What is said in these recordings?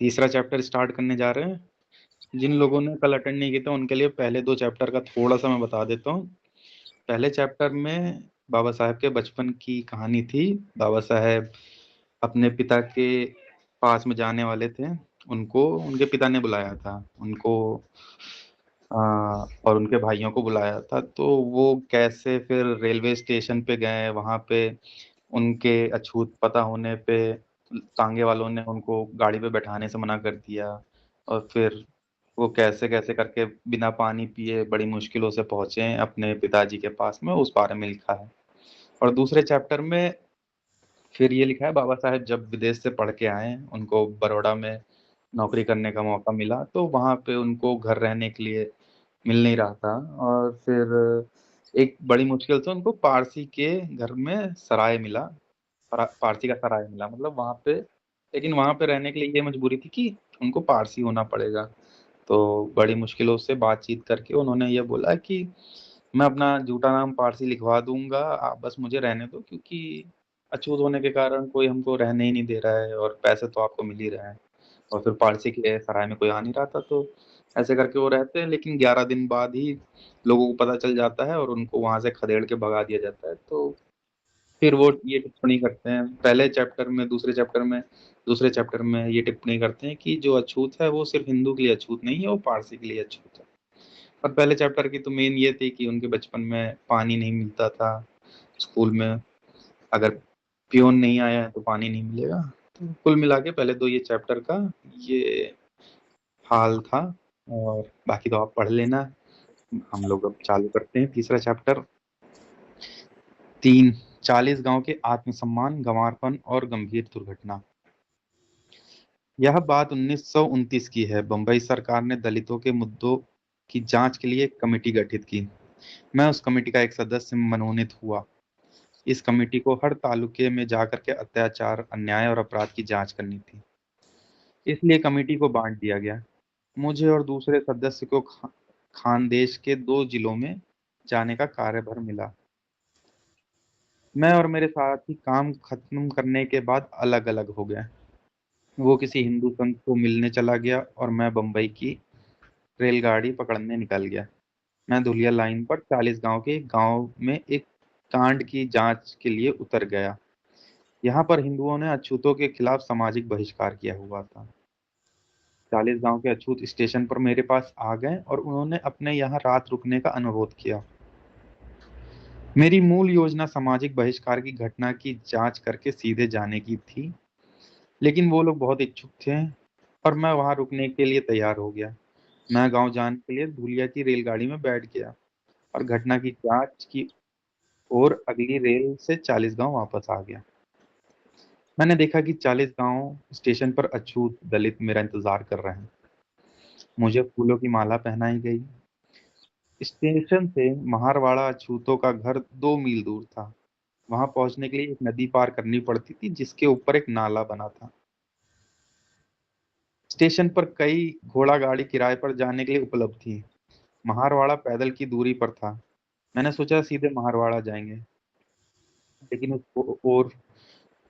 तीसरा chapter start करने जा रहे हैं। जिन लोगों ने कल अटेंड नहीं किया था उनके लिए पहले 2 चैप्टर का थोड़ा-सा मैं बता देता हूँ। पहले चैप्टर में बाबा साहब के बचपन की कहानी थी। बाबा साहब अपने पिता के पास में जाने वाले थे। उनको उनके पिता ने बुलाया था। उनको और उनके भाइयों को बुलाया था। तो वो कैसे फिर रेलवे स्टेशन पे गए, वहाँ पे उनके अछूत पता होने पे तांगे वालों ने उनको गाड़ी पे बैठाने से मना कर दिया और फिर वो कैसे-कैसे करके बिना पानी पिए बड़ी मुश्किलों से पहुँचे अपने पिताजी के पास में, उस बारे में लिखा है। और दूसरे चैप्टर में फिर ये लिखा है बाबा साहेब जब विदेश से पढ़ के आए, उनको बड़ौदा में नौकरी करने का मौका मिला, तो वहाँ पे उनको घर रहने के लिए मिल नहीं रहा था और फिर एक बड़ी मुश्किल से उनको पारसी के घर में सराय मिला। पारसी का सराय मिला मतलब वहाँ पे, लेकिन वहाँ पे रहने के लिए ये मजबूरी थी कि उनको पारसी होना पड़ेगा। तो बड़ी मुश्किलों से बातचीत करके उन्होंने ये बोला कि मैं अपना झूठा नाम पारसी लिखवा दूँगा, आप बस मुझे रहने दो क्योंकि अछूत होने के कारण कोई हमको रहने ही नहीं दे रहा है और पैसे तो आपको मिल ही रहे हैं। और फिर पारसी के सराय में कोई आ नहीं रहा था, तो ऐसे करके वो रहते हैं, लेकिन 11 दिन बाद ही लोगों को पता चल जाता है और उनको वहाँ से खदेड़ के भगा दिया जाता है। तो फिर वो ये टिप्पणी करते हैं पहले चैप्टर में, दूसरे चैप्टर में ये टिप्पणी करते हैं कि जो अछूत है वो सिर्फ़ हिंदू के लिए अछूत नहीं है, वो पारसी के लिए अछूत है। और पहले चैप्टर की तो मेन ये थी कि उनके बचपन में पानी नहीं मिलता था स्कूल में, अगर पियून नहीं आया है तो पानी नहीं मिलेगा। तो कुल मिला के पहले 2 ये चैप्टर का ये हाल था और बाकी तो आप पढ़ लेना। हम लोग अब चालू करते हैं तीसरा चैप्टर। 3 40 गाँव के आत्मसम्मान, गँवारपन और गंभीर दुर्घटना। यह बात 1929 की है। बम्बई सरकार ने दलितों के मुद्दों की जांच के लिए एक कमेटी गठित की। मैं उस कमेटी का एक सदस्य मनोनीत हुआ। इस कमेटी को हर तालुके में जाकर के अत्याचार, अन्याय और अपराध की जांच करनी थी। इसलिए कमेटी को बांट दिया गया। मुझे और दूसरे सदस्य को खानदेश के 2 जिलों में जाने का कार्यभार मिला। मैं और मेरे साथी काम खत्म करने के बाद अलग-अलग हो गए। वो किसी हिंदू संत को मिलने चला गया और मैं बम्बई की रेलगाड़ी पकड़ने निकल गया। मैं धुलिया लाइन पर 40 गाँव के एक गाँव में एक कांड की जांच के लिए उतर गया। यहाँ पर हिंदुओं ने अछूतों के खिलाफ सामाजिक बहिष्कार किया हुआ था। 40 गाँव के अछूत स्टेशन पर मेरे पास आ गए और उन्होंने अपने यहाँ रात रुकने का अनुरोध किया। मेरी मूल योजना सामाजिक बहिष्कार की घटना की जांच करके सीधे जाने की थी, लेकिन वो लोग बहुत इच्छुक थे और मैं वहाँ रुकने के लिए तैयार हो गया। मैं गाँव जाने के लिए धुलिया की रेलगाड़ी में बैठ गया और घटना की जांच की और अगली रेल से 40 गाँव वापस आ गया। मैंने देखा कि 40 गाँव स्टेशन पर अछूत दलित मेरा इंतजार कर रहे हैं। मुझे फूलों की माला पहनाई गई। स्टेशन से महारवाड़ा अछूतों का घर 2 मील दूर था। वहां पहुंचने के लिए एक नदी पार करनी पड़ती थी जिसके ऊपर एक नाला बना था। स्टेशन पर कई घोड़ा गाड़ी किराए पर जाने के लिए उपलब्ध थी। महारवाड़ा पैदल की दूरी पर था। मैंने सोचा सीधे महारवाड़ा जाएंगे, लेकिन उस ओर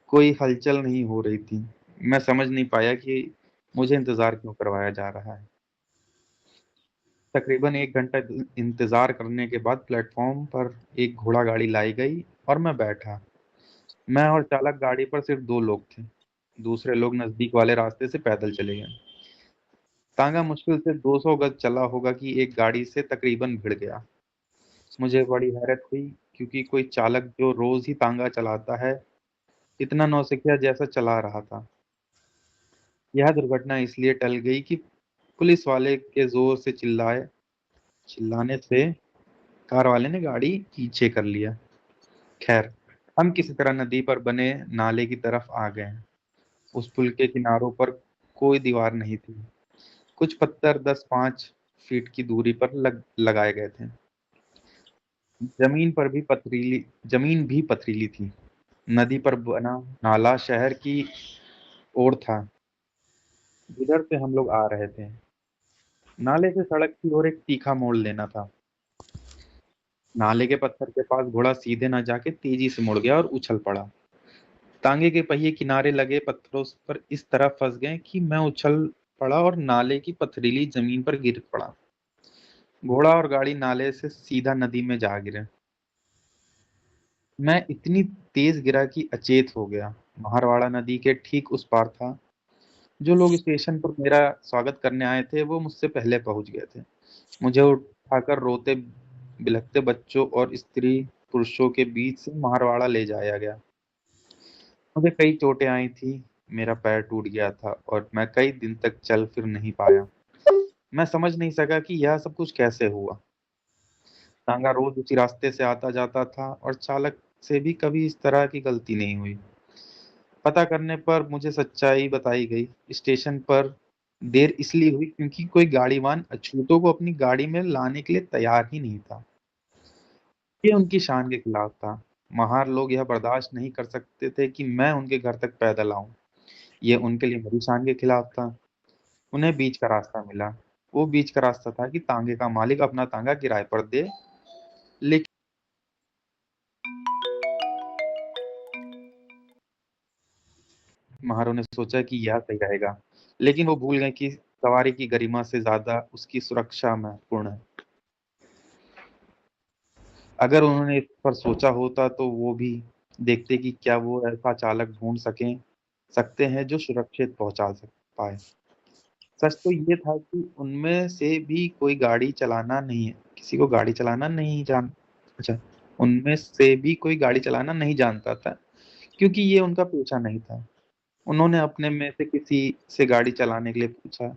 कोई हलचल नहीं हो रही थी। मैं समझ नहीं पाया कि मुझे इंतजार क्यों करवाया जा रहा है। तकरीबन 1 घंटा इंतजार करने के बाद प्लेटफॉर्म पर एक घोड़ा गाड़ी लाई गई और मैं बैठा। मैं और चालक गाड़ी पर सिर्फ 2 लोग थे। दूसरे लोग नजदीक वाले रास्ते से पैदल चले गए। तांगा मुश्किल से 200 गज चला होगा कि एक गाड़ी से तकरीबन भिड़ गया। मुझे बड़ी हैरत हुई क्योंकि कोई चालक जो रोज ही तांगा चलाता है, इतना नौसिखिया जैसा चला रहा था। यह दुर्घटना इसलिए टल गई कि पुलिस वाले के जोर से चिल्लाने से कार वाले ने गाड़ी पीछे कर लिया। खैर, हम किसी तरह नदी पर बने नाले की तरफ आ गए। उस पुल के किनारों पर कोई दीवार नहीं थी। कुछ पत्थर 10-5 फीट की दूरी पर लगाए गए थे। जमीन भी पथरीली थी। नदी पर बना नाला शहर की ओर था, जिधर से हम लोग आ रहे थे। नाले से सड़क की ओर एक तीखा मोड़ लेना था। नाले के पत्थर के पास घोड़ा सीधे न जाके तेजी से मुड़ गया और उछल पड़ा। तांगे के पहिए किनारे लगे पत्थरों पर इस तरह फंस गए कि मैं उछल पड़ा और नाले की पथरीली जमीन पर गिर पड़ा। घोड़ा और गाड़ी नाले से सीधा नदी में जा गिरे। मैं इतनी तेज गिरा कि अचेत हो गया। महारवाड़ा नदी के ठीक उस पार था। जो लोग स्टेशन पर मेरा स्वागत करने आए थे वो मुझसे पहले पहुंच गए थे। मुझे उठाकर रोते बिलखते बच्चों और स्त्री पुरुषों के बीच से मारवाड़ा ले जाया गया। मुझे कई चोटें आई थी। मेरा पैर टूट गया था और मैं कई दिन तक चल फिर नहीं पाया। मैं समझ नहीं सका कि यह सब कुछ कैसे हुआ। तांगा रोज उसी रास्ते से आता जाता था और चालक से भी कभी इस तरह की गलती नहीं हुई। पता करने पर मुझे सच्चाई बताई गई। स्टेशन पर देर इसलिए हुई क्योंकि कोई गाड़ीवान अछूतों को अपनी गाड़ी में लाने के लिए तैयार ही नहीं था। ये उनकी शान के खिलाफ था। महार लोग यह बर्दाश्त नहीं कर सकते थे कि मैं उनके घर तक पैदल आऊं। ये उनके लिए मेरी शान के खिलाफ था। उन्हें बीच का रास्ता मिला। वो बीच का रास्ता था कि तांगे का मालिक अपना तांगा किराए पर दे, लेकिन महारों ने सोचा कि यह सही रहेगा, लेकिन वो भूल गए कि सवारी की गरिमा से ज्यादा उसकी सुरक्षा महत्वपूर्ण है। अगर उन्होंने इस पर सोचा होता तो वो भी देखते कि क्या वो ऐसा चालक ढूंढ सकते हैं जो सुरक्षित पहुंचा सक पाए। सच तो ये था कि उनमें से भी कोई गाड़ी चलाना नहीं है किसी को गाड़ी चलाना नहीं जान अच्छा, उनमें से भी कोई गाड़ी चलाना नहीं जानता था, क्योंकि ये उनका पेशा नहीं था। उन्होंने अपने में से किसी से गाड़ी चलाने के लिए पूछा।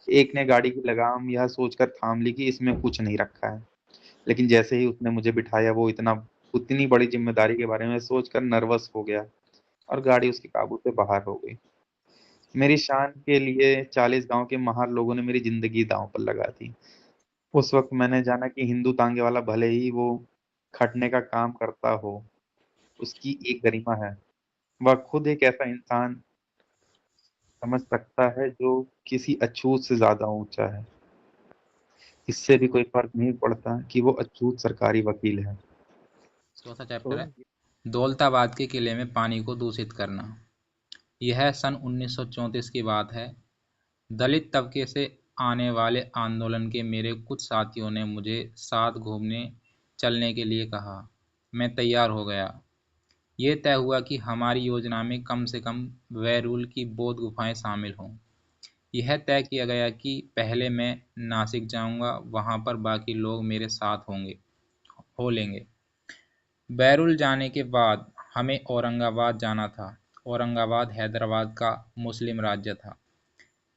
एक ने गाड़ी की लगाम यह सोचकर थाम ली कि इसमें कुछ नहीं रखा है, लेकिन जैसे ही उसने मुझे बिठाया वो उतनी बड़ी जिम्मेदारी के बारे में सोचकर नर्वस हो गया और गाड़ी उसके काबू से बाहर हो गई। मेरी शान के लिए 40 गांव के महार लोगों ने मेरी जिंदगी दांव पर लगा दी। उस वक्त मैंने जाना कि हिंदू तांगे वाला भले ही वो खटने का काम करता हो, उसकी एक गरिमा है। वह खुद एक ऐसा इंसान समझ सकता है जो किसी अछूत से ज्यादा ऊंचा है। इससे भी कोई फर्क नहीं पड़ता कि वो अछूत सरकारी वकील है। चौथा चैप्टर तो है दौलताबाद के किले में पानी को दूषित करना। यह सन 1934 की बात है। दलित तबके से आने वाले आंदोलन के मेरे कुछ साथियों ने मुझे साथ घूमने चलने के लिए कहा। मैं तैयार हो गया। ये तय हुआ कि हमारी योजना में कम से कम वैरूल की बौद्ध गुफाएं शामिल हों। यह तय किया गया कि पहले मैं नासिक जाऊंगा, वहां पर बाकी लोग मेरे साथ हो लेंगे। बैरुल जाने के बाद हमें औरंगाबाद जाना था। औरंगाबाद हैदराबाद का मुस्लिम राज्य था।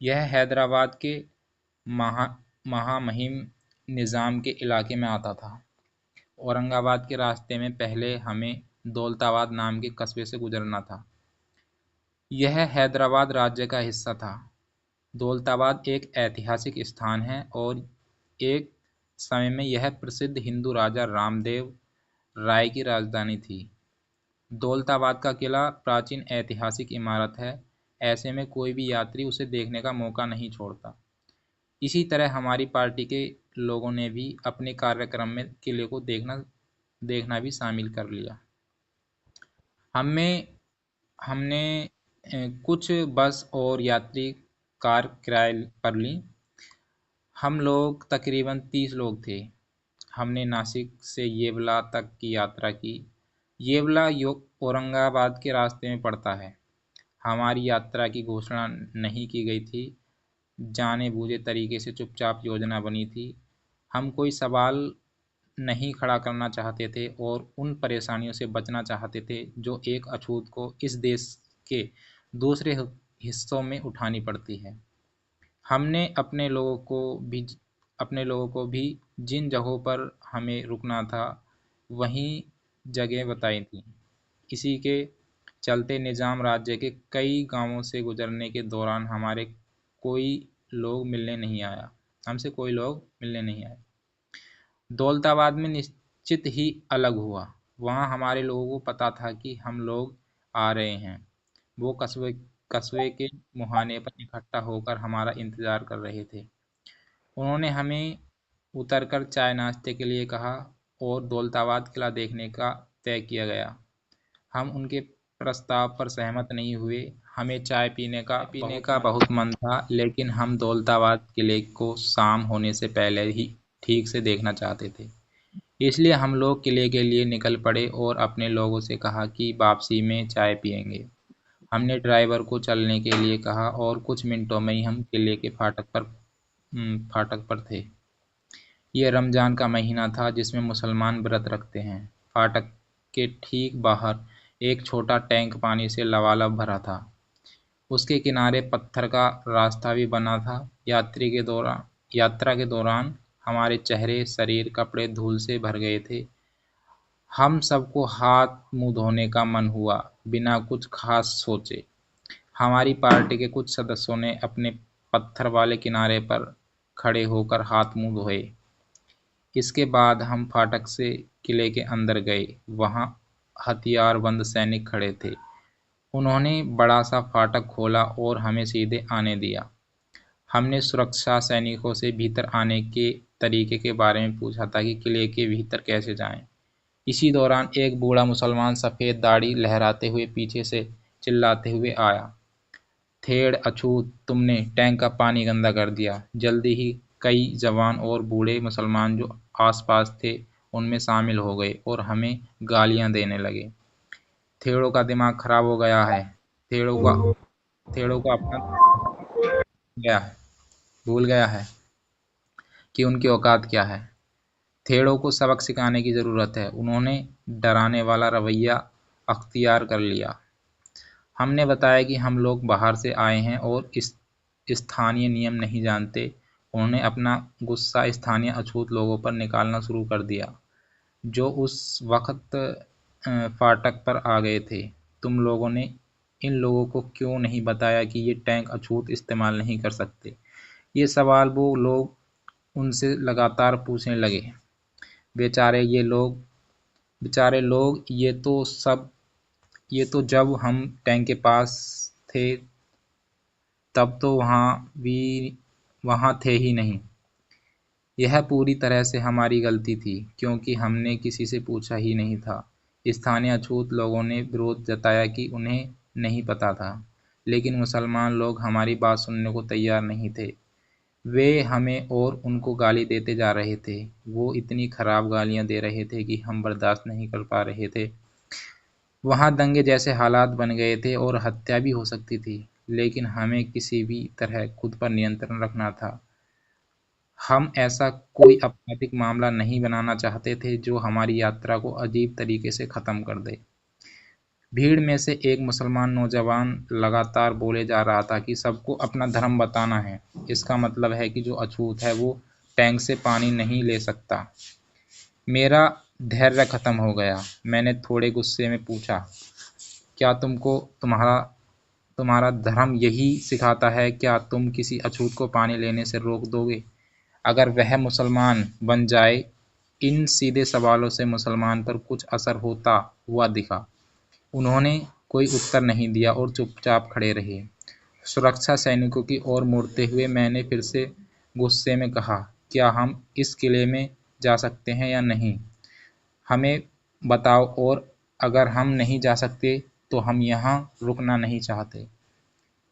यह हैदराबाद के महा महामहिम निज़ाम के इलाके में आता था। औरंगाबाद के रास्ते में पहले हमें दौलताबाद नाम के कस्बे से गुजरना था। यह हैदराबाद राज्य का हिस्सा था। दौलताबाद एक ऐतिहासिक स्थान है और एक समय में यह प्रसिद्ध हिंदू राजा रामदेव राय की राजधानी थी। दौलताबाद का किला प्राचीन ऐतिहासिक इमारत है। ऐसे में कोई भी यात्री उसे देखने का मौका नहीं छोड़ता। इसी तरह हमारी पार्टी के लोगों ने भी अपने कार्यक्रम में किले को देखना देखना भी शामिल कर लिया। हमें हमने कुछ बस और यात्री कार किराए पर ली। हम लोग तकरीबन 30 लोग थे। हमने नासिक से येवला तक की यात्रा की। येवला औरंगाबाद के रास्ते में पड़ता है। हमारी यात्रा की घोषणा नहीं की गई थी। जाने बूझे तरीके से चुपचाप योजना बनी थी। हम कोई सवाल नहीं खड़ा करना चाहते थे और उन परेशानियों से बचना चाहते थे जो एक अछूत को इस देश के दूसरे हिस्सों में उठानी पड़ती है। हमने अपने लोगों को भी जिन जगहों पर हमें रुकना था वहीं जगह बताई थी। इसी के चलते निजाम राज्य के कई गांवों से गुजरने के दौरान कोई लोग मिलने नहीं आया हमसे कोई लोग मिलने नहीं आए। दौलताबाद में निश्चित ही अलग हुआ। वहाँ हमारे लोगों को पता था कि हम लोग आ रहे हैं। वो कस्बे के मुहाने पर इकट्ठा होकर हमारा इंतज़ार कर रहे थे। उन्होंने हमें उतरकर चाय नाश्ते के लिए कहा और दौलताबाद किला देखने का तय किया गया। हम उनके प्रस्ताव पर सहमत नहीं हुए। हमें चाय पीने का बहुत मन था, लेकिन हम दौलताबाद किले को शाम होने से पहले ही ठीक से देखना चाहते थे। इसलिए हम लोग किले के लिए निकल पड़े और अपने लोगों से कहा कि वापसी में चाय पिएंगे। हमने ड्राइवर को चलने के लिए कहा और कुछ मिनटों में ही हम किले के फाटक पर थे। ये रमज़ान का महीना था, जिसमें मुसलमान व्रत रखते हैं। फाटक के ठीक बाहर एक छोटा टैंक पानी से लबालब भरा था। उसके किनारे पत्थर का रास्ता भी बना था। यात्रा के दौरान हमारे चेहरे, शरीर, कपड़े धूल से भर गए थे। हम सबको हाथ मुंह धोने का मन हुआ, बिना कुछ खास सोचे। हमारी पार्टी के कुछ सदस्यों ने अपने पत्थर वाले किनारे पर खड़े होकर हाथ मुंह धोए। इसके बाद हम फाटक से किले के अंदर गए। वहां हथियारबंद सैनिक खड़े थे। उन्होंने बड़ा सा फाटक खोला और हमें सीधे आने दिया। हमने सुरक्षा सैनिकों से भीतर आने के तरीके के बारे में पूछा था कि किले के भीतर कैसे जाएं। इसी दौरान एक बूढ़ा मुसलमान सफ़ेद दाढ़ी लहराते हुए पीछे से चिल्लाते हुए आया, थेड़ अछूत, तुमने टैंक का पानी गंदा कर दिया। जल्दी ही कई जवान और बूढ़े मुसलमान जो आसपास थे उनमें शामिल हो गए और हमें गालियां देने लगे। थेड़ों का दिमाग खराब हो गया है। थेड़ों का थेड़ों को अपना गया है भूल गया है कि उनकी औकात क्या है। थेड़ों को सबक सिखाने की ज़रूरत है। उन्होंने डराने वाला रवैया अख्तियार कर लिया। हमने बताया कि हम लोग बाहर से आए हैं और इस स्थानीय नियम नहीं जानते। उन्होंने अपना गुस्सा स्थानीय अछूत लोगों पर निकालना शुरू कर दिया, जो उस वक्त फाटक पर आ गए थे। तुम लोगों ने इन लोगों को क्यों नहीं बताया कि ये टैंक अछूत इस्तेमाल नहीं कर सकते? ये सवाल वो लोग उनसे लगातार पूछने लगे। बेचारे लोग, ये तो जब हम टैंक के पास थे तब तो वहाँ थे ही नहीं। यह पूरी तरह से हमारी गलती थी, क्योंकि हमने किसी से पूछा ही नहीं था। स्थानीय अछूत लोगों ने विरोध जताया कि उन्हें नहीं पता था, लेकिन मुसलमान लोग हमारी बात सुनने को तैयार नहीं थे। वे हमें और उनको गाली देते जा रहे थे। वो इतनी खराब गालियां दे रहे थे कि हम बर्दाश्त नहीं कर पा रहे थे। वहाँ दंगे जैसे हालात बन गए थे और हत्या भी हो सकती थी, लेकिन हमें किसी भी तरह खुद पर नियंत्रण रखना था। हम ऐसा कोई आपराधिक मामला नहीं बनाना चाहते थे जो हमारी यात्रा को अजीब तरीके से ख़त्म कर दे। भीड़ में से एक मुसलमान नौजवान लगातार बोले जा रहा था कि सबको अपना धर्म बताना है। इसका मतलब है कि जो अछूत है वो टैंक से पानी नहीं ले सकता। मेरा धैर्य ख़त्म हो गया। मैंने थोड़े गुस्से में पूछा, क्या तुम्हारा धर्म यही सिखाता है? क्या तुम किसी अछूत को पानी लेने से रोक दोगे अगर वह मुसलमान बन जाए? इन सीधे सवालों से मुसलमान पर कुछ असर होता हुआ दिखा। उन्होंने कोई उत्तर नहीं दिया और चुपचाप खड़े रहे। सुरक्षा सैनिकों की ओर मुड़ते हुए मैंने फिर से गुस्से में कहा, क्या हम इस किले में जा सकते हैं या नहीं? हमें बताओ, और अगर हम नहीं जा सकते तो हम यहाँ रुकना नहीं चाहते।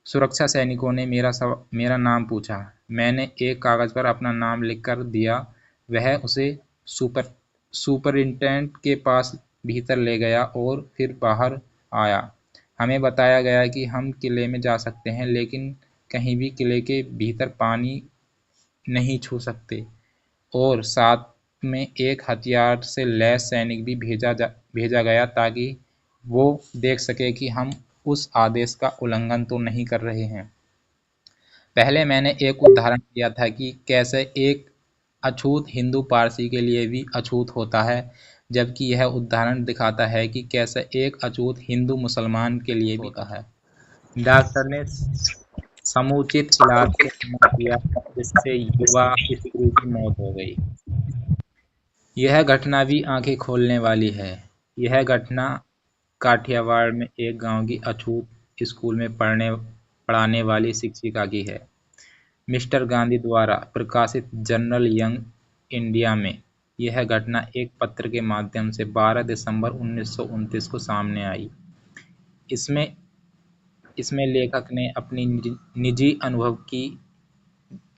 सुरक्षा सैनिकों ने मेरा नाम पूछा। मैंने एक कागज़ पर अपना नाम लिखकर दिया। वह उसे सुपरिटेंडेंट के पास भीतर ले गया और फिर बाहर आया। हमें बताया गया कि हम किले में जा सकते हैं, लेकिन कहीं भी किले के भीतर पानी नहीं छू सकते, और साथ में एक हथियार से लैस सैनिक भी भेजा गया ताकि वो देख सके कि हम उस आदेश का उल्लंघन तो नहीं कर रहे हैं। पहले मैंने एक उदाहरण दिया था कि कैसे एक अछूत हिंदू पारसी के लिए भी अछूत होता है, जबकि यह उदाहरण दिखाता है कि कैसे एक अछूत हिंदू मुसलमान के लिए भी होता है। डॉक्टर ने समुचित इलाज को मना किया, जिससे युवा स्त्री की मौत हो गई। यह घटना भी आंखें खोलने वाली है। यह घटना काठियावाड़ में एक गांव की अछूत स्कूल में पढ़ाने वाली शिक्षिका की है। मिस्टर गांधी द्वारा प्रकाशित जर्नल यंग इंडिया में यह घटना एक पत्र के माध्यम से 12 दिसंबर 1929 को सामने आई। इसमें इसमें लेखक ने अपनी निजी अनुभव की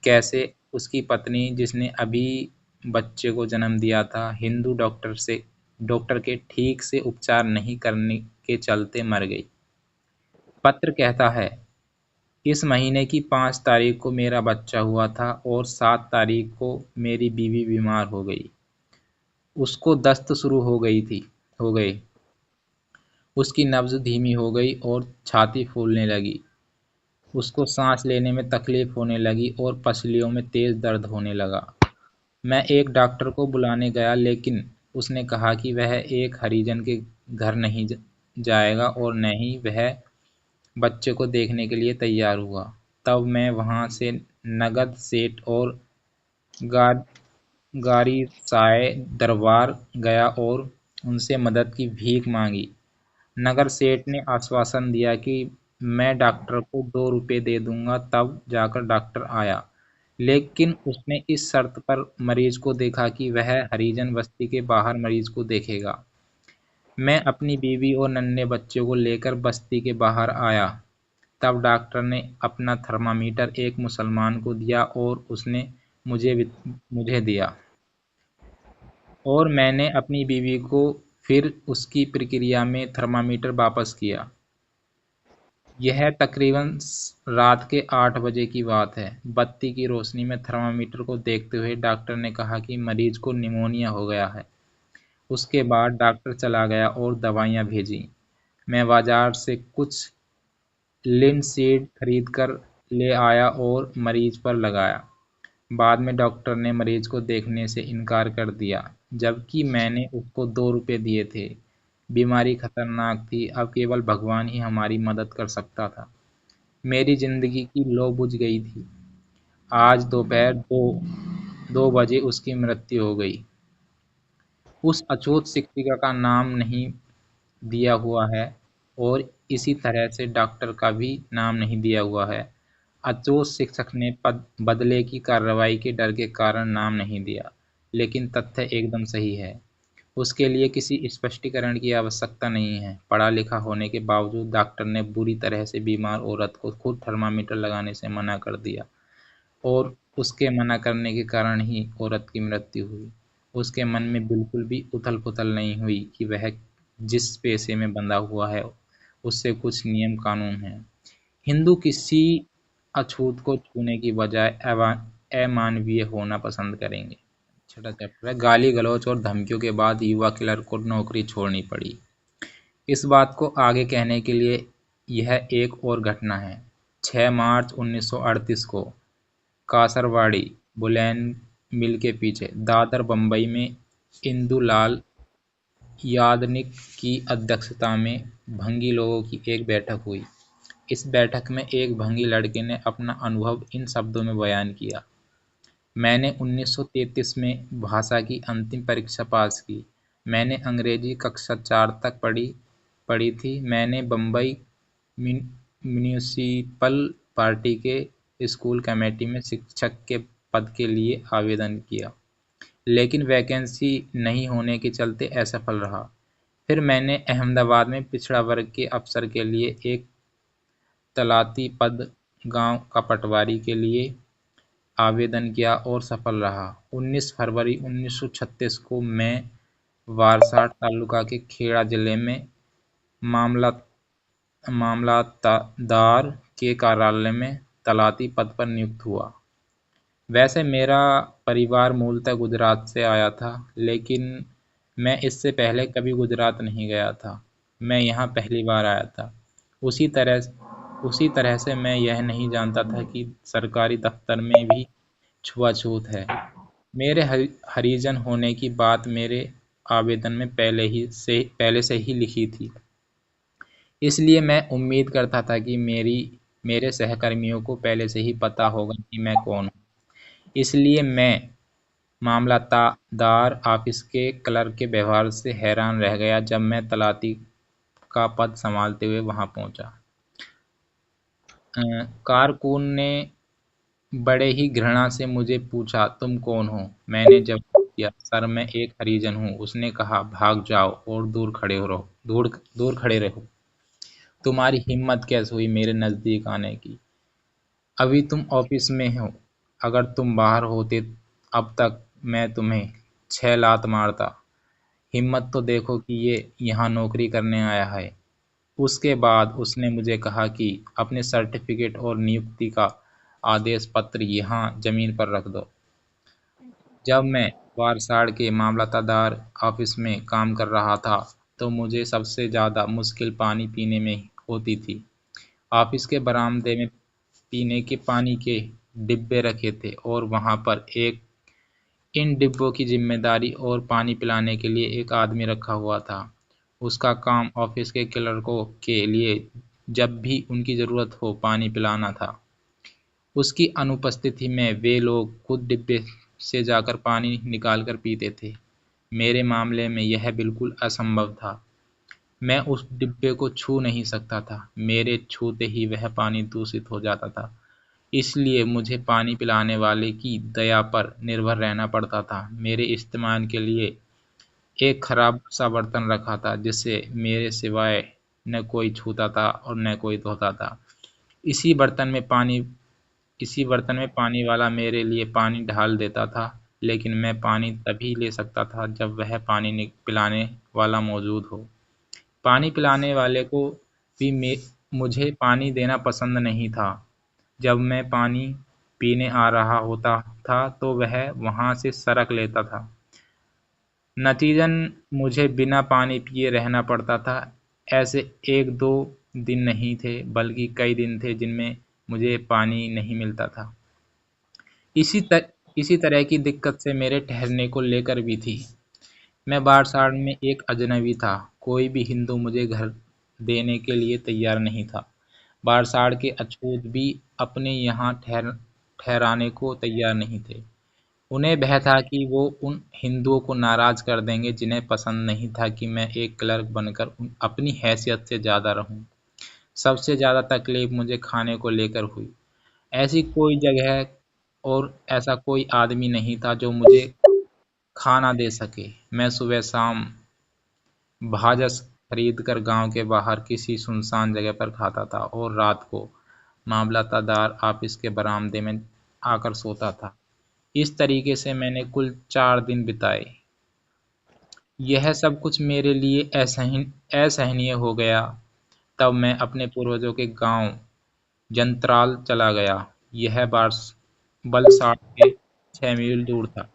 कैसे उसकी पत्नी, जिसने अभी बच्चे को जन्म दिया था, हिंदू डॉक्टर के ठीक से उपचार नहीं करने के चलते मर गई। पत्र कहता है, इस महीने की 5 तारीख को मेरा बच्चा हुआ था और 7 तारीख को मेरी बीवी बीमार हो गई। उसको दस्त शुरू हो गए। उसकी नब्ज धीमी हो गई और छाती फूलने लगी। उसको सांस लेने में तकलीफ होने लगी और पसलियों में तेज दर्द होने लगा। मैं एक डॉक्टर को बुलाने गया, लेकिन उसने कहा कि वह एक हरिजन के घर नहीं जाएगा और न ही वह बच्चे को देखने के लिए तैयार हुआ। तब मैं वहां से नगद सेठ और गा, गारी साए दरबार गया और उनसे मदद की भीख मांगी। नगर सेठ ने आश्वासन दिया कि मैं डॉक्टर को 2 रुपए दे दूंगा। तब जाकर डॉक्टर आया, लेकिन उसने इस शर्त पर मरीज को देखा कि वह हरिजन बस्ती के बाहर मरीज को देखेगा। मैं अपनी बीवी और नन्हे बच्चे को लेकर बस्ती के बाहर आया। तब डॉक्टर ने अपना थर्मामीटर एक मुसलमान को दिया और उसने मुझे दिया, और मैंने अपनी बीवी को फिर उसकी प्रक्रिया में थर्मामीटर वापस किया। यह तकरीबन रात के 8 बजे की बात है। बत्ती की रोशनी में थर्मामीटर को देखते हुए डॉक्टर ने कहा कि मरीज को निमोनिया हो गया है। उसके बाद डॉक्टर चला गया और दवाइयाँ भेजी। मैं बाजार से कुछ लिनसीड खरीद कर ले आया और मरीज पर लगाया। बाद में डॉक्टर ने मरीज को देखने से इनकार कर दिया, जबकि मैंने उसको 2 रुपए दिए थे। बीमारी खतरनाक थी, अब केवल भगवान ही हमारी मदद कर सकता था। मेरी जिंदगी की लौ बुझ गई थी। आज दोपहर 2 बजे उसकी मृत्यु हो गई। उस अछूत शिक्षिका का नाम नहीं दिया हुआ है और इसी तरह से डॉक्टर का भी नाम नहीं दिया हुआ है। अचोट शिक्षक ने बदले की कार्रवाई के डर के कारण नाम नहीं दिया, लेकिन तथ्य एकदम सही है। उसके लिए किसी स्पष्टीकरण की आवश्यकता नहीं है। पढ़ा लिखा होने के बावजूद डॉक्टर ने बुरी तरह से बीमार औरत को खुद थर्मामीटर लगाने से मना कर दिया, और उसके मना करने के कारण ही औरत की मृत्यु हुई। उसके मन में बिल्कुल भी उथल पुथल नहीं हुई कि वह जिस पेशे में बंधा हुआ है उससे कुछ नियम कानून है। हिंदू किसी अछूत को छूने की बजाय अमानवीय होना पसंद करेंगे। छठा चैप्टर है, गाली गलौज और धमकियों के बाद युवा किलर को नौकरी छोड़नी पड़ी। इस बात को आगे कहने के लिए यह एक और घटना है। 6 मार्च 1938 को कासरवाड़ी बुलैन मिल के पीछे दादर बम्बई में इंदुलाल यादनिक की अध्यक्षता में भंगी लोगों की एक बैठक हुई। इस बैठक में एक भंगी लड़के ने अपना अनुभव इन शब्दों में बयान किया। मैंने 1933 में भाषा की अंतिम परीक्षा पास की। मैंने अंग्रेजी कक्षा 4 तक पढ़ी थी। मैंने बम्बई म्यूनिसिपल पार्टी के स्कूल कमेटी में शिक्षक के पद के लिए आवेदन किया, लेकिन वैकेंसी नहीं होने के चलते असफल रहा। फिर मैंने अहमदाबाद में पिछड़ा वर्ग के अफसर के लिए एक तलाती पद, गांव का पटवारी के लिए आवेदन किया और सफल रहा। 19 फरवरी 1936 को मैं वारसाट तालुका के खेड़ा जिले में मामला मामलतदार के कार्यालय में तलाती पद पर नियुक्त हुआ। वैसे मेरा परिवार मूलतः गुजरात से आया था, लेकिन मैं इससे पहले कभी गुजरात नहीं गया था। मैं यहाँ पहली बार आया था। उसी तरह से मैं यह नहीं जानता था कि सरकारी दफ्तर में भी छुआछूत है। मेरे हरिजन होने की बात मेरे आवेदन में पहले से ही लिखी थी, इसलिए मैं उम्मीद करता था कि मेरे सहकर्मियों को पहले से ही पता होगा कि मैं कौन हूँ। इसलिए मैं मामलतदार ऑफिस के क्लर्क के व्यवहार से हैरान रह गया जब मैं तलाती का पद संभालते हुए वहां पहुंचा। कारकुन ने बड़े ही घृणा से मुझे पूछा, तुम कौन हो? मैंने जवाब दिया, सर मैं एक हरिजन हूँ। उसने कहा, भाग जाओ और दूर खड़े रहो। तुम्हारी हिम्मत कैसे हुई मेरे नज़दीक आने की? अभी तुम ऑफिस में हो। अगर तुम बाहर होते अब तक मैं तुम्हें 6 लात मारता। हिम्मत तो देखो कि ये यहाँ नौकरी करने आया है। उसके बाद उसने मुझे कहा कि अपने सर्टिफिकेट और नियुक्ति का आदेश पत्र यहाँ ज़मीन पर रख दो। जब मैं वारसाड़ के मामलतदार ऑफिस में काम कर रहा था तो मुझे सबसे ज़्यादा मुश्किल पानी पीने में होती थी। ऑफिस के बरामदे में पीने के पानी के डिब्बे रखे थे और वहाँ पर एक इन डिब्बों की जिम्मेदारी और पानी पिलाने के लिए एक आदमी रखा हुआ था। उसका काम ऑफिस के क्लर्कों के लिए जब भी उनकी ज़रूरत हो पानी पिलाना था। उसकी अनुपस्थिति में वे लोग खुद डिब्बे से जाकर पानी निकाल कर पीते थे। मेरे मामले में यह बिल्कुल असंभव था। मैं उस डिब्बे को छू नहीं सकता था। मेरे छूते ही वह पानी दूषित हो जाता था। इसलिए मुझे पानी पिलाने वाले की दया पर निर्भर रहना पड़ता था। मेरे इस्तेमाल के लिए एक खराब सा बर्तन रखा था जिसे मेरे सिवाय न कोई छूता था और न कोई धोता था। इसी बर्तन में पानी इसी बर्तन में पानी वाला मेरे लिए पानी ढाल देता था, लेकिन मैं पानी तभी ले सकता था जब वह पानी पिलाने वाला मौजूद हो। पानी पिलाने वाले को भी मुझे पानी देना पसंद नहीं था। जब मैं पानी पीने आ रहा होता था तो वह वहाँ से सरक लेता था। नतीजतन मुझे बिना पानी पिए रहना पड़ता था। ऐसे 1-2 दिन नहीं थे, बल्कि कई दिन थे जिनमें मुझे पानी नहीं मिलता था। इसी तर, इसी तरह की दिक्कत से मेरे ठहरने को लेकर भी थी। मैं बारसाड़ में एक अजनबी था। कोई भी हिंदू मुझे घर देने के लिए तैयार नहीं था। बारसाड़ के अछूत भी अपने यहाँ ठहराने को तैयार नहीं थे। उन्हें भय था कि वो उन हिंदुओं को नाराज़ कर देंगे जिन्हें पसंद नहीं था कि मैं एक क्लर्क बनकर अपनी हैसियत से ज़्यादा रहूं। सबसे ज़्यादा तकलीफ मुझे खाने को लेकर हुई। ऐसी कोई जगह और ऐसा कोई आदमी नहीं था जो मुझे खाना दे सके। मैं सुबह शाम भाजस खरीद कर गांव के बाहर किसी सुनसान जगह पर खाता था और रात को मामलतदार ऑफिस के बरामदे में आकर सोता था। इस तरीके से मैंने कुल 4 दिन बिताए। यह सब कुछ मेरे लिए असहनीय हो गया। तब मैं अपने पूर्वजों के गांव जंत्राल चला गया। यह बलसाड़ से 6 मील दूर था।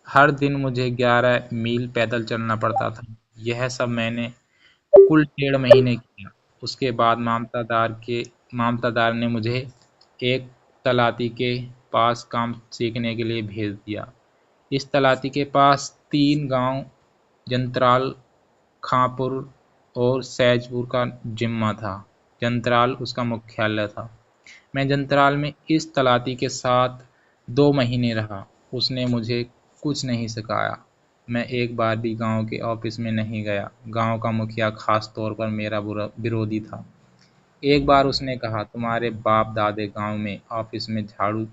हर दिन मुझे 11 मील पैदल चलना पड़ता था। यह सब मैंने कुल 1.5 महीने किया। उसके बाद मामलतदार ने मुझे एक तलाती के पास काम सीखने के लिए भेज दिया। इस तलाती के पास 3 गांव जंत्राल, खांपुर और सैजपुर का जिम्मा था। जंत्राल उसका मुख्यालय था। मैं जंत्राल में इस तलाती के साथ 2 महीने रहा। उसने मुझे कुछ नहीं सिखाया। मैं एक बार भी गांव के ऑफिस में नहीं गया। गांव का मुखिया खास तौर पर मेरा विरोधी था। एक बार उसने कहा, तुम्हारे बाप दादे गांव में ऑफिस में झाड़ू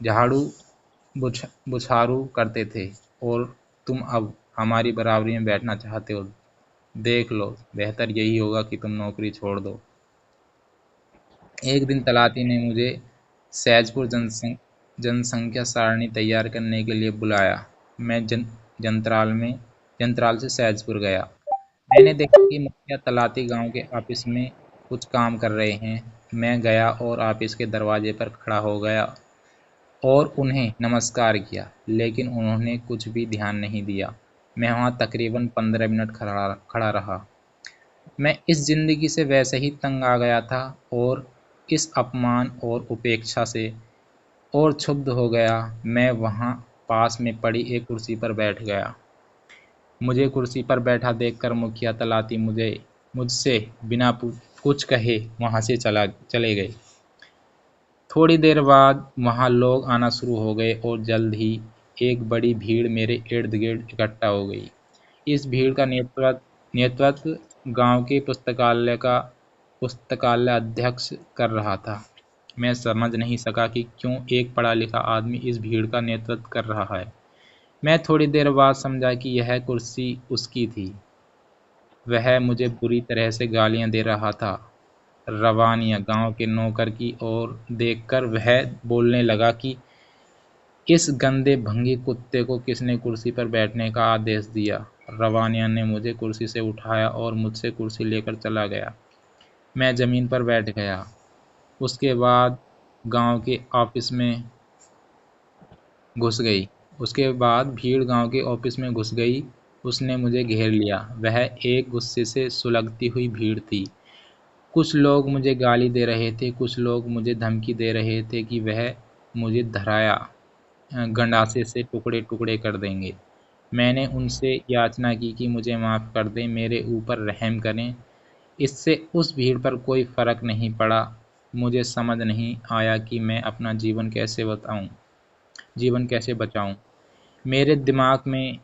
झाड़ू बुछारू करते थे और तुम अब हमारी बराबरी में बैठना चाहते हो। देख लो, बेहतर यही होगा कि तुम नौकरी छोड़ दो। एक दिन तलाती ने मुझे सैजपुर जनसंख्या सारणी तैयार करने के लिए बुलाया। मैं जंत्राल से सैजपुर गया। मैंने देखा कि मुखिया तलाती गांव के ऑफिस में कुछ काम कर रहे हैं। मैं गया और ऑफिस के दरवाजे पर खड़ा हो गया और उन्हें नमस्कार किया, लेकिन उन्होंने कुछ भी ध्यान नहीं दिया। मैं वहाँ तकरीबन 15 मिनट खड़ा रहा। मैं इस ज़िंदगी से वैसे ही तंग आ गया था और इस अपमान और उपेक्षा से और क्षुब्ध हो गया। मैं वहाँ पास में पड़ी एक कुर्सी पर बैठ गया। मुझे कुर्सी पर बैठा देखकर मुखिया तलाती मुझसे बिना कुछ कहे वहाँ से चले गए। थोड़ी देर बाद वहाँ लोग आना शुरू हो गए और जल्द ही एक बड़ी भीड़ मेरे इर्द-गिर्द इकट्ठा हो गई। इस भीड़ का नेतृत्व गांव के पुस्तकालय अध्यक्ष कर रहा था। मैं समझ नहीं सका कि क्यों एक पढ़ा लिखा आदमी इस भीड़ का नेतृत्व कर रहा है। मैं थोड़ी देर बाद समझा कि यह कुर्सी उसकी थी। वह मुझे बुरी तरह से गालियां दे रहा था। रवानिया गांव के नौकर की ओर देखकर वह बोलने लगा कि इस गंदे भंगी कुत्ते को किसने कुर्सी पर बैठने का आदेश दिया। रवानिया ने मुझे कुर्सी से उठाया और मुझसे कुर्सी लेकर चला गया। मैं जमीन पर बैठ गया। उसके बाद गांव के ऑफिस में घुस गई उसके बाद भीड़ गांव के ऑफिस में घुस गई। उसने मुझे घेर लिया। वह एक गुस्से से सुलगती हुई भीड़ थी। कुछ लोग मुझे गाली दे रहे थे, कुछ लोग मुझे धमकी दे रहे थे कि वह मुझे धराया गंडासे से टुकड़े टुकड़े कर देंगे। मैंने उनसे याचना की कि मुझे माफ़ कर दें, मेरे ऊपर रहम करें। इससे उस भीड़ पर कोई फ़र्क नहीं पड़ा। मुझे समझ नहीं आया कि मैं अपना जीवन कैसे बचाऊं। मेरे दिमाग में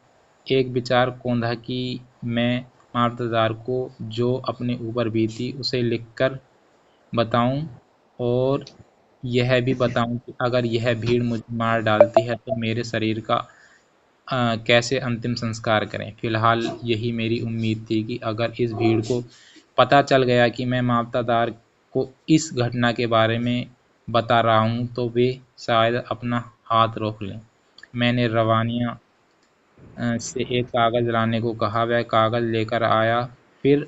एक विचार कौंधा कि मैं मामलतदार को जो अपने ऊपर बीती उसे लिखकर बताऊं और यह भी बताऊं कि अगर यह भीड़ मुझे मार डालती है तो मेरे शरीर का कैसे अंतिम संस्कार करें। फिलहाल यही मेरी उम्मीद थी कि अगर इस भीड़ को पता चल गया कि मैं मामलतदार को इस घटना के बारे में बता रहा हूं तो वे शायद अपना हाथ रोक लें। मैंने रवानिया से एक कागज़ लाने को कहा। वह कागज़ लेकर आया। फिर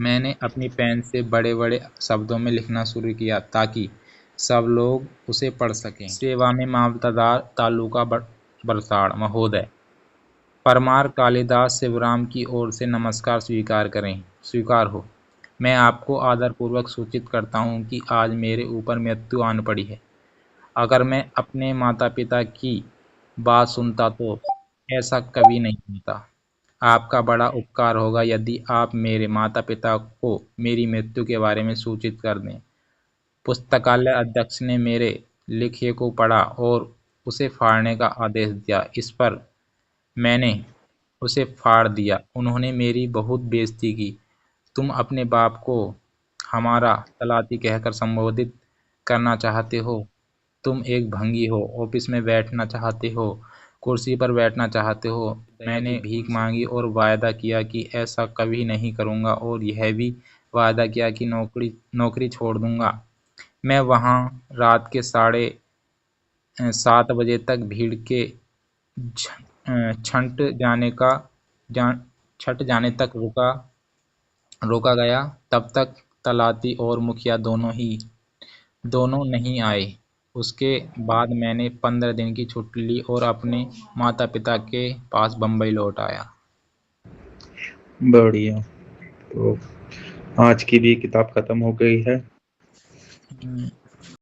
मैंने अपनी पेन से बड़े-बड़े शब्दों में लिखना शुरू किया ताकि सब लोग उसे पढ़ सकें। सेवा में मामलतदार तालुका बरसाड़ महोदय, परमार कालिदास शिवराम की ओर से नमस्कार स्वीकार हो। मैं आपको आदरपूर्वक सूचित करता हूँ कि आज मेरे ऊपर मृत्यु आन पड़ी है। अगर मैं अपने माता पिता की बात सुनता तो ऐसा कभी नहीं होता। आपका बड़ा उपकार होगा यदि आप मेरे माता पिता को मेरी मृत्यु के बारे में सूचित कर दें। पुस्तकालय अध्यक्ष ने मेरे लिखे को पढ़ा और उसे फाड़ने का आदेश दिया। इस पर मैंने उसे फाड़ दिया। उन्होंने मेरी बहुत बेइज्जती की। तुम अपने बाप को हमारा तलाती कहकर संबोधित करना चाहते हो। तुम एक भंगी हो, ऑफिस में बैठना चाहते हो, कुर्सी पर बैठना चाहते हो। मैंने भीख मांगी और वायदा किया कि ऐसा कभी नहीं करूँगा और यह भी वायदा किया कि नौकरी छोड़ दूँगा। मैं वहाँ रात के 7:30 बजे तक भीड़ के छंट जाने तक रोका गया। तब तक तलाती और मुखिया दोनों नहीं आए। उसके बाद मैंने 15 दिन की छुट्टी ली और अपने माता पिता के पास बम्बई लौट आया। बढ़िया। तो आज की भी किताब खत्म हो गई है।